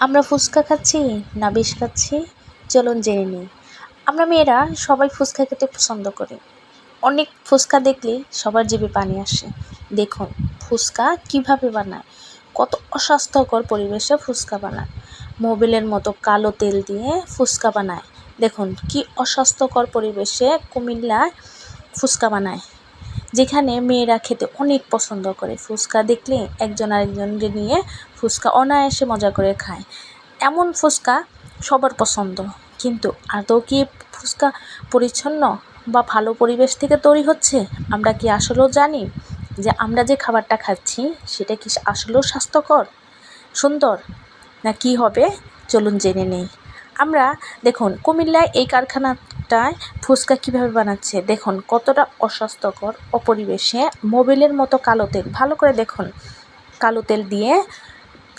আমরা ফুচকা খাচ্ছি না বিষ খাচ্ছি, চলুন জেনে নিই। আমরা মেয়েরা সবাই ফুচকা খেতে পছন্দ করি। অনেক ফুচকা দেখলেই সবার জিভে পানি আসে। দেখুন ফুচকা কিভাবে বানায়, কত অস্বাস্থ্যকর পরিবেশে ফুচকা বানায়। মোবিলের মতো কালো তেল দিয়ে ফুচকা বানায়। দেখুন কি অস্বাস্থ্যকর পরিবেশে কুমিল্লায় ফুচকা বানায়, যেখানে মেয়েরা খেতে অনেক পছন্দ করে। ফুচকা দেখলে একজন আরেকজনকে নিয়ে ফুচকা অনায়াসে মজা করে খায়। এমন ফুচকা সবার পছন্দ, কিন্তু আদৌ কি ফুচকা পরিচ্ছন্ন বা ভালো পরিবেশ থেকে তৈরি হচ্ছে? আমরা কি আসলেও জানি যে আমরা যে খাবারটা খাচ্ছি সেটা কি আসলেও স্বাস্থ্যকর, সুন্দর, না কি হবে? চলুন জেনে নেই। আমরা দেখুন কুমিল্লায় এই কারখানাটায় ফুচকা কীভাবে বানাচ্ছে। দেখুন কতটা অস্বাস্থ্যকর অপরিবেশে মোবিলের মতো কালো তেল, ভালো করে দেখুন, কালো তেল দিয়ে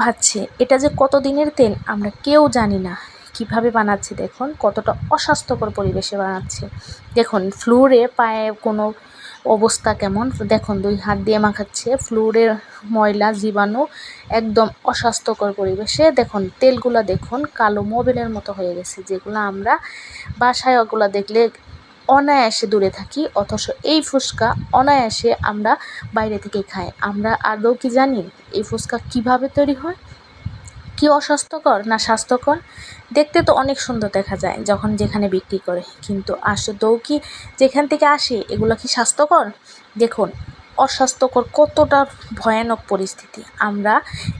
ভাজছে। এটা যে কত দিনের তেল আমরা কেউ জানি না। কিভাবে বানাচ্ছে দেখুন, কতটা অস্বাস্থ্যকর পরিবেশে বানাচ্ছে। দেখুন ফ্লোরে পায়ে কোনো অবস্থা কেমন, দেখুন 2 হাত দিয়ে মাখাচ্ছে। ফ্লোরের ময়লা জীবাণু, একদম অস্বাস্থ্যকর পরিবেশে। দেখুন তেলগুলা দেখুন কালো মোবিলের মতো হয়ে গেছে, যেগুলো আমরা বাসায় ওগুলো দেখলে অনায়াসে দূরে থাকি, অথচ এই ফুচকা অনায়াসে আমরা বাইরে থেকে খাই। আমরা আদৌ কি জানি এই ফুচকা কিভাবে তৈরি হয়, কি অস্বাস্থ্যকর না স্বাস্থ্যকর? দেখতে তো অনেক সুন্দর দেখা যায় যখন যেখানে বিক্রি করে, কিন্তু আসলেও কি যেখান থেকে আসে এগুলো কি স্বাস্থ্যকর? দেখুন অস্বাস্থ্যকর কতটা ভয়ানক পরিস্থিতি, আমরা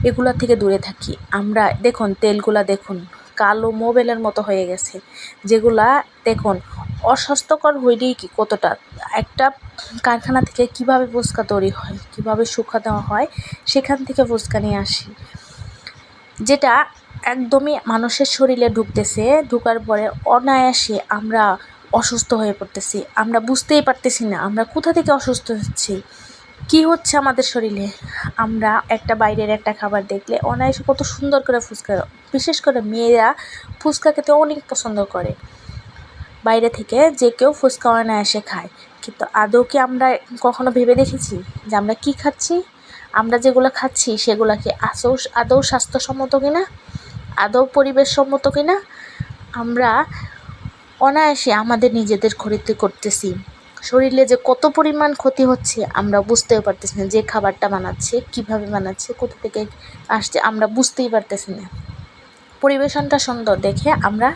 এগুলা থেকে দূরে থাকি। আমরা দেখুন তেলগুলা দেখুন কালো মোবিলের মতো হয়ে গেছে, যেগুলা দেখুন অস্বাস্থ্যকর হইলেই কি কতটা। একটা কারখানা থেকে কিভাবে ফুচকা তৈরি হয়, কিভাবে শুকা দেওয়া হয়, সেখান থেকে ফুচকা নিয়ে আসি, যেটা একদমই মানুষের শরীরে ঢুকতেছে। ঢোকার পরে অনায়াসে আমরা অসুস্থ হয়ে পড়তেছি। আমরা বুঝতেই পারতেছি না আমরা কোথা থেকে অসুস্থ হচ্ছি, কি হচ্ছে আমাদের শরীরে। আমরা একটা বাইরের একটা খাবার দেখলে অনায়াসে কত সুন্দর করে ফুচকা, বিশেষ করে মেয়েরা ফুচকা খেতে অনেক পছন্দ করে। বাইরে থেকে যে কেউ ফুচকা অনায়াসে খায়, কিন্তু আদৌ কি আমরা কখনো ভেবে দেখেছি যে আমরা কি খাচ্ছি? আমরা যেগুলো খাচ্ছি সেগুলো কি আদৌ স্বাস্থ্যসম্মত কিনা, আদৌ পরিবেশসম্মত কিনা? আমরা অনায়াসে আমাদের নিজেদের ক্ষতি করতেছি। শরীরে যে কত পরিমাণ ক্ষতি হচ্ছে আমরা বুঝতেও পারতেছি না। যে খাবারটা বানাচ্ছে, কিভাবে বানাচ্ছে, কোথা থেকে আসছে আমরা বুঝতেই পারতেছি না। পরিবেশনটা সুন্দর দেখে আমরা